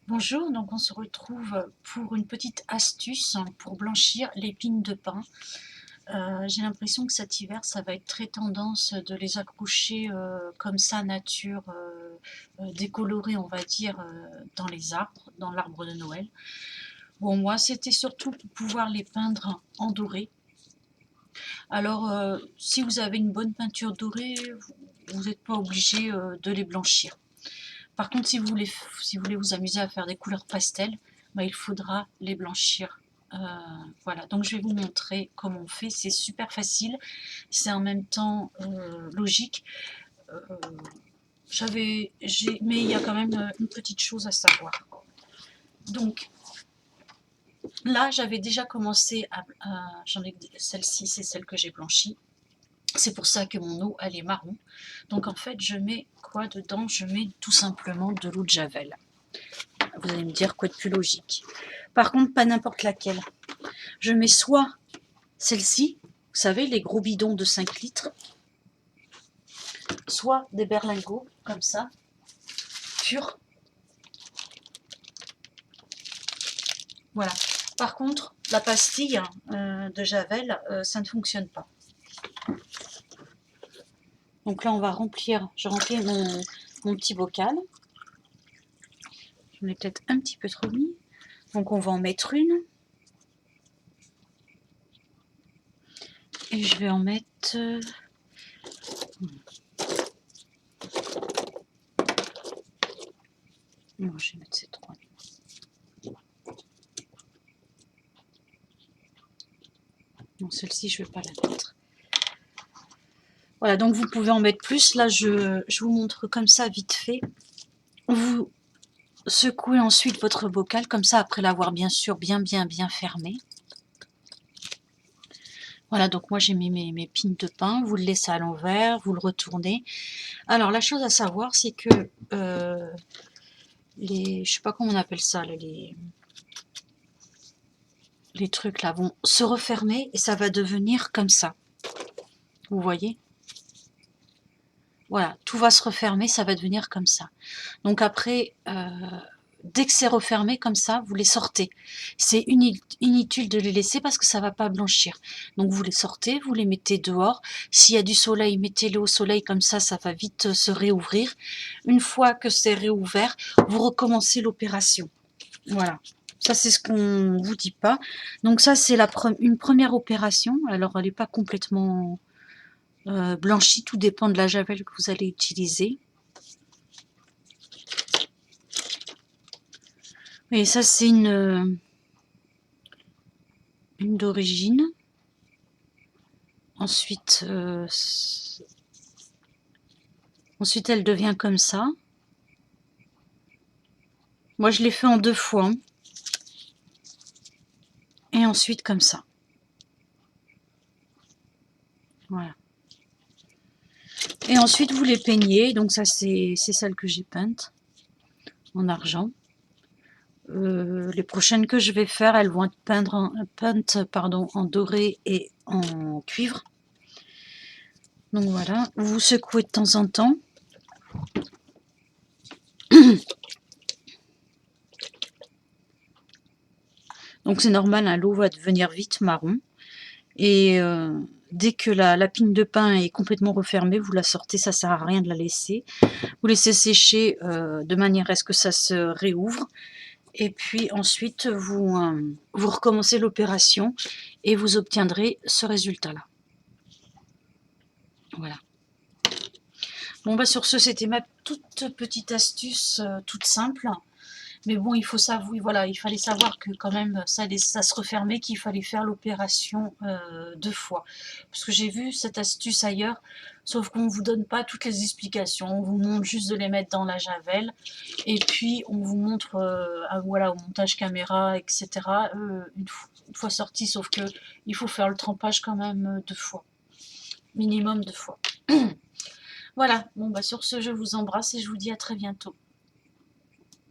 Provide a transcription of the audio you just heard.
Bonjour, donc on se retrouve pour une petite astuce pour blanchir les pines de pin. J'ai l'impression que cet hiver, ça va être très tendance de les accrocher comme ça, nature, décolorée, on va dire, dans les arbres, dans l'arbre de Noël. Bon, moi, c'était surtout pour pouvoir les peindre en doré. Alors, si vous avez une bonne peinture dorée, vous n'êtes pas obligé de les blanchir. Par contre, si vous voulez vous amuser à faire des couleurs pastel, bah, il faudra les blanchir. Euh, voilà, donc je vais vous montrer comment on fait. C'est super facile, c'est en même temps logique. Euh, mais il y a quand même une petite chose à savoir. Donc là, j'avais déjà commencé celle-ci, c'est celle que j'ai blanchie. C'est pour ça que mon eau, elle est marron. Donc en fait, je mets quoi dedans? Je mets tout simplement de l'eau de Javel. Vous allez me dire quoi de plus logique. Par contre, pas n'importe laquelle. Je mets soit celle-ci, vous savez, les gros bidons de 5 litres, soit des berlingots, comme ça, purs. Voilà. Par contre, la pastille de Javel, ça ne fonctionne pas. Donc là, on va remplir, je remplis mon petit bocal. J'en ai peut-être un petit peu trop mis. Donc on va en mettre une. Et je vais en mettre... Non, je vais mettre ces trois. Non, celle-ci, je ne vais pas la mettre. Voilà, donc vous pouvez en mettre plus. Là, je vous montre comme ça, vite fait. Vous secouez ensuite votre bocal, comme ça, après l'avoir bien sûr bien fermé. Voilà, donc moi j'ai mis mes pines de pin. Vous le laissez à l'envers, vous le retournez. Alors, la chose à savoir, c'est que je sais pas comment on appelle ça, les trucs là vont se refermer et ça va devenir comme ça. Vous voyez? Voilà, tout va se refermer, ça va devenir comme ça. Donc après, dès que c'est refermé comme ça, vous les sortez. C'est inutile de les laisser parce que ça ne va pas blanchir. Donc vous les sortez, vous les mettez dehors. S'il y a du soleil, mettez-les au soleil, comme ça va vite se réouvrir. Une fois que c'est réouvert, vous recommencez l'opération. Voilà. Ça, c'est ce qu'on vous dit pas. Donc ça, c'est une première opération. Alors, elle n'est pas complètement blanchie. Tout dépend de la javel que vous allez utiliser. Et ça, c'est une d'origine. Ensuite, elle devient comme ça. Moi, je l'ai fait en 2 fois. Et ensuite, comme ça. Voilà. Et ensuite, vous les peignez. Donc ça, c'est celle que j'ai peinte en argent. Les prochaines que je vais faire, elles vont être peintes en doré et en cuivre. Donc voilà, vous secouez de temps en temps. Donc c'est normal, hein, l'eau va devenir vite marron. Et dès que la pine de pin est complètement refermée, vous la sortez, ça sert à rien de la laisser. Vous laissez sécher de manière à ce que ça se réouvre. Et puis ensuite, vous recommencez l'opération et vous obtiendrez ce résultat-là. Voilà. Bon, bah sur ce, c'était ma toute petite astuce, toute simple. Mais bon, il fallait savoir que quand même, ça se refermait, qu'il fallait faire l'opération 2 fois. Parce que j'ai vu cette astuce ailleurs, sauf qu'on ne vous donne pas toutes les explications. On vous montre juste de les mettre dans la javel. Et puis, on vous montre voilà, au montage caméra, etc. Une fois sorti, sauf que il faut faire le trempage quand même 2 fois. Minimum 2 fois. Voilà, bon bah sur ce, je vous embrasse et je vous dis à très bientôt.